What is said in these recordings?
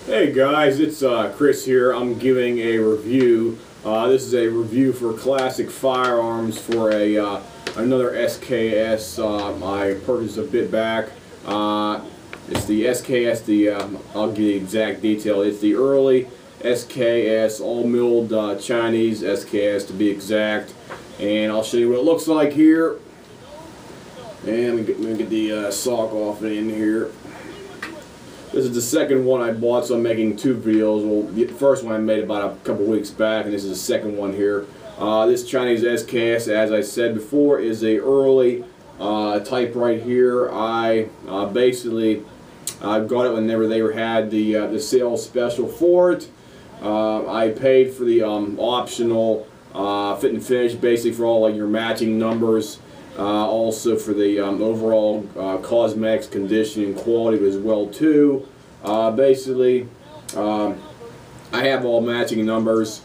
Hey guys, it's Chris here. I'm giving a review. This is a review for Classic Firearms for another SKS I purchased a bit back. It's the SKS, I'll give you the exact detail. It's the early SKS, all-milled Chinese SKS to be exact. And I'll show you what it looks like here. And let me get the sock off in here. This is the second one I bought, so I'm making two videos. Well, the first one I made about a couple weeks back, and this is the second one here. This Chinese SKS, as I said before, is a early type right here. I basically got it whenever they had the sale special for it. I paid for the optional fit and finish, basically for all like your matching numbers. Also for the overall cosmetics, conditioning, quality as well too. Basically, I have all matching numbers,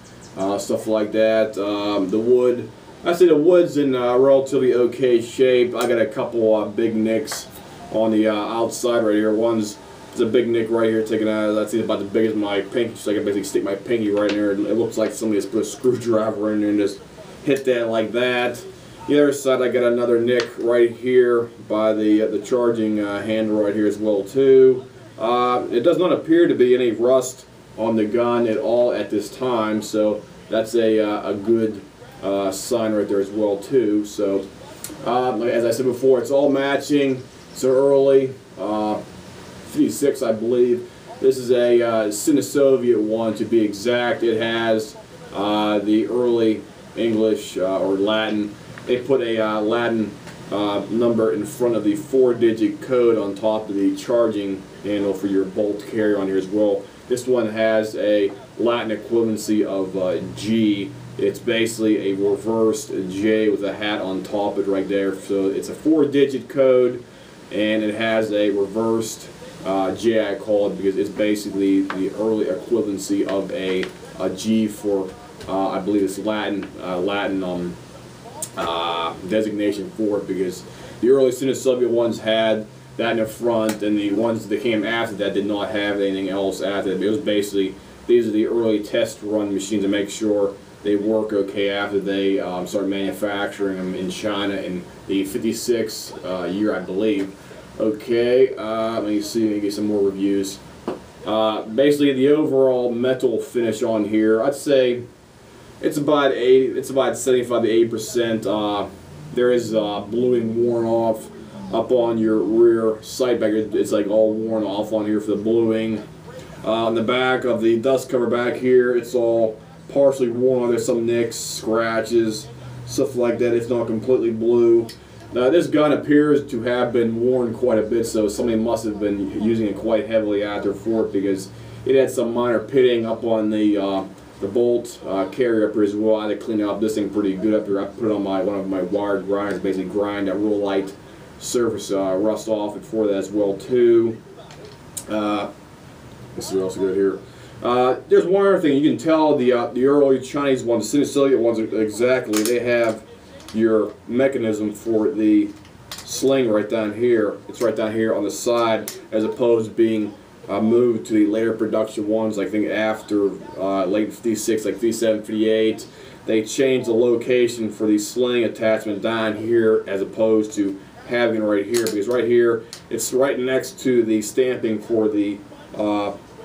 stuff like that. The wood, I say the wood's in relatively okay shape. I got a couple big nicks on the outside right here. One's a big nick right here, taken out. That's about the biggest of my pinky, so I can basically stick my pinky right in there. It looks like somebody just put a screwdriver in there and just hit that like that. The other side, I got another nick right here by the charging handle right here as well too. It does not appear to be any rust on the gun at all at this time, so that's a good sign right there as well too. So as I said before, it's all matching. It's early 56, I believe. This is a SINO-SOVIET one to be exact. It has the early English or Latin. They put a Latin number in front of the 4-digit code on top of the charging handle for your bolt carrier on here as well. This one has a Latin equivalency of G. It's basically a reversed J with a hat on top of it right there. So it's a 4-digit code, and it has a reversed J, I call it, because it's basically the early equivalency of a G for, I believe it's Latin designation for it, because the early SINO-SOVIET ones had that in the front, and the ones that came after that did not have anything else after that. It was basically, these are the early test run machines to make sure they work okay after they start manufacturing them in China in the 56 year, I believe. Okay, let me see, let me get some more reviews. Basically, the overall metal finish on here, I'd say it's about 75 to 80%. There is bluing worn off up on your rear sight back here. It's like all worn off on here for the bluing. On the back of the dust cover back here, it's all partially worn on. There's some nicks, scratches, stuff like that. It's not completely blue. Now this gun appears to have been worn quite a bit, so somebody must have been using it quite heavily after for it, because it had some minor pitting up on the bolt carrier up here as well. I had to clean up this thing pretty good up here. I put it on one of my wired grinders, basically grind that real light surface rust off it for that as well too. Let's see what else we got here. There's one other thing you can tell the early Chinese ones, the SINO-SOVIET ones exactly. They have your mechanism for the sling right down here. It's right down here on the side, as opposed to being moved to the later production ones. I think after late 56, like 57, 58, they changed the location for the sling attachment down here as opposed to having it right here, because right here it's right next to the stamping for the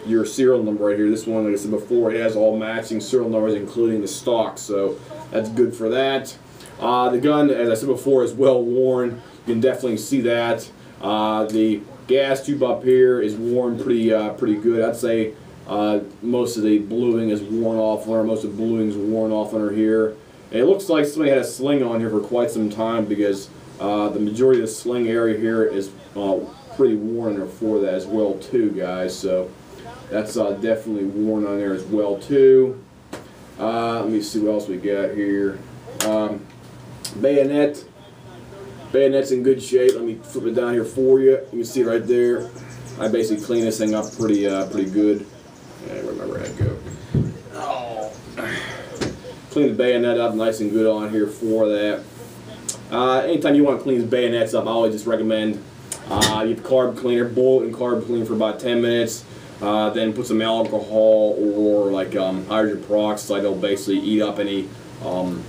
your serial number right here. This one, like I said before, it has all matching serial numbers including the stock, so that's good for that. The gun, as I said before, is well worn. You can definitely see that. The gas tube up here is worn pretty good. I'd say most of the bluing is worn off on her. Most of the bluing is worn off on her here. And it looks like somebody had a sling on here for quite some time, because the majority of the sling area here is pretty worn on her for that as well too, guys. So that's definitely worn on there as well too. Let me see what else we got here. Bayonet's in good shape. Let me flip it down here for you. You can see it right there. I basically clean this thing up pretty good. Yeah, where'd my rag go? Oh. Clean the bayonet up nice and good on here for that. Anytime you want to clean these bayonets up, I always just recommend you have carb cleaner, boil it in carb cleaner for about 10 minutes. then put some alcohol or like hydrogen peroxide. It'll basically eat up any call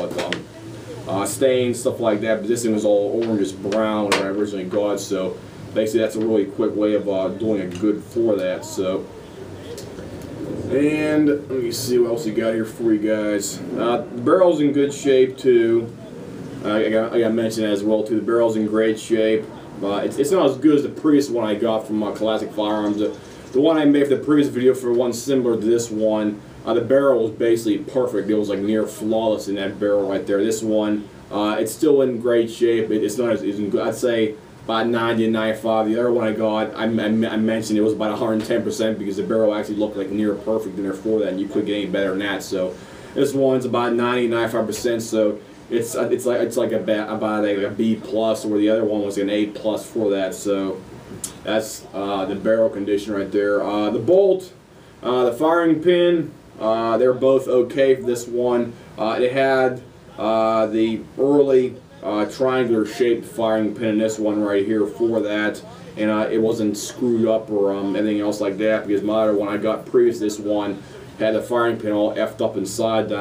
it stains, stuff like that. But this thing was all orangish brown when I originally got it, so basically that's a really quick way of doing it good for that. So, and let me see what else we got here for you guys. The barrel's in good shape too. I got to mention that as well too. The barrel's in great shape. It's not as good as the previous one I got from Classic Firearms. The one I made for the previous video for one similar to this one, the barrel was basically perfect. It was like near flawless in that barrel right there. This one, it's still in great shape. It's not as good. I'd say about 90 to 95. The other one I got, I mentioned it was about 110% because the barrel actually looked like near perfect in there for that, and you couldn't get any better than that. So this one's about 90 to 95%. So it's like about a B plus, where the other one was an A plus for that. So that's the barrel condition right there. The bolt, the firing pin, they're both okay for this one. It had the early triangular shaped firing pin in this one right here for that, and it wasn't screwed up or anything else like that, because my other one I got previous to this one had the firing pin all effed up down inside,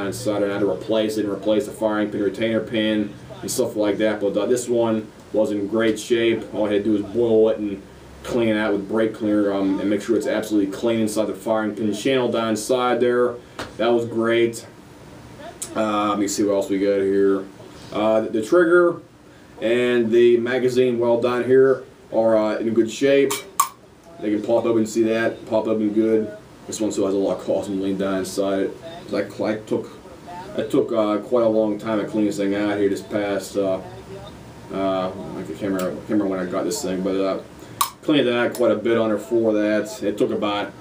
and I had to replace it and replace the firing pin retainer pin and stuff like that. But this one was in great shape. All I had to do was boil it and clean it out with brake cleaner and make sure it's absolutely clean inside the firing pin channel down inside there. That was great. Let me see what else we got here. The trigger and the magazine, well done here, are in good shape. They can pop open, see that, pop open good. This one still has a lot of caution lean down inside it. It took quite a long time to clean this thing out here this past, I can't remember when I got this thing, but cleaned it out quite a bit on her for that. It took about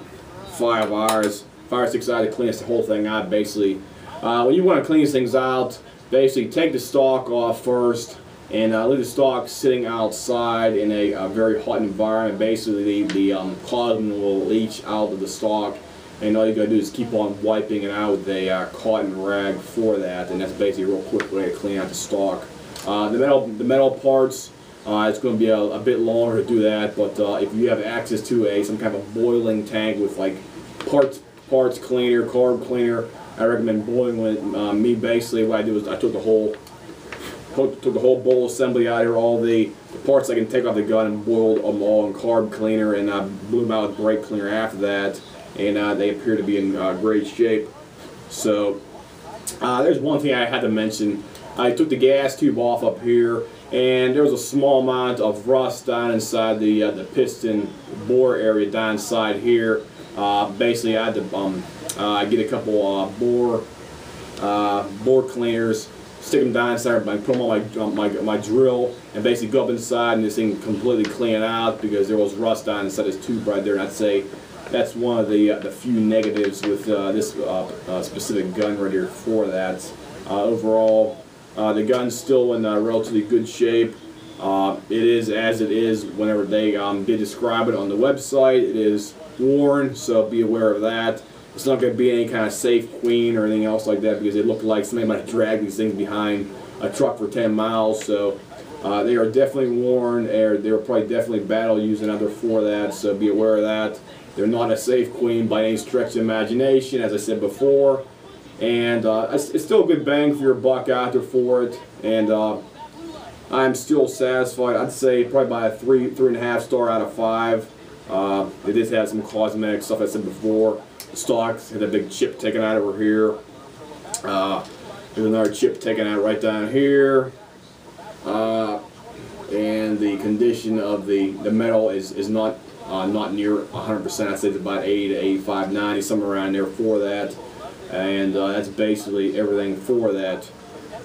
5 hours, 5 or 6 hours to clean this whole thing out basically. When you want to clean these things out, basically take the stock off first and leave the stock sitting outside in a very hot environment. Basically the cotton will leach out of the stock, and all you gotta do is keep on wiping it out with a cotton rag for that, and that's basically a real quick way to clean out the stock. The metal parts, it's going to be a bit longer to do that, but if you have access to some kind of boiling tank with like parts cleaner, carb cleaner, I recommend boiling with me. Basically what I do is I took the whole bowl assembly out here, all the parts I can take off the gun, and boiled them all in carb cleaner, and blew them out with brake cleaner after that, and they appear to be in great shape. So there's one thing I had to mention. I took the gas tube off up here, and there was a small amount of rust down inside the piston bore area down inside here. Basically I had to get a couple bore cleaners, stick them down inside, put them on my drill, and basically go up inside and this thing completely clean it out, because there was rust down inside this tube right there. And I'd say that's one of the few negatives with this specific gun right here for that. Overall, the gun's still in relatively good shape. It is as it is whenever they did describe it on the website. It is worn, so be aware of that. It's not going to be any kind of safe queen or anything else like that, because it looked like somebody might have dragged these things behind a truck for 10 miles. So they are definitely worn. They were probably definitely battle using out there for that, so be aware of that. They're not a safe queen by any stretch of imagination, as I said before. And it's still a good bang for your buck out there for it. And I'm still satisfied. I'd say probably by a 3.5 star out of 5. They did have some cosmetic stuff I said before. The stock had a big chip taken out over here. There's another chip taken out right down here. And the condition of the metal is not near 100%. I'd say it's about 80 to 85, 90, somewhere around there for that. And that's basically everything for that.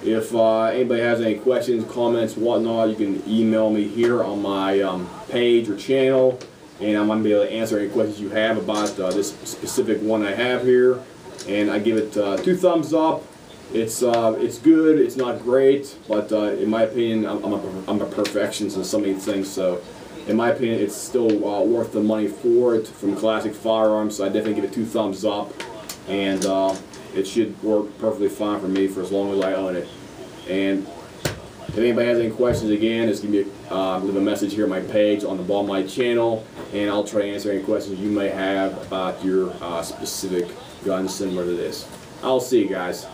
If anybody has any questions, comments, whatnot, you can email me here on my page or channel, and I'm going to be able to answer any questions you have about this specific one I have here. And I give it 2 thumbs up. It's good. It's not great, but in my opinion, I'm a perfectionist in some of these things. So in my opinion, it's still worth the money for it from Classic Firearms. So I definitely give it 2 thumbs up. And it should work perfectly fine for me for as long as I own it. And If anybody has any questions, again, just leave a message here on my page on the bottom of my channel, and I'll try to answer any questions you may have about your specific gun similar to this. I'll see you guys.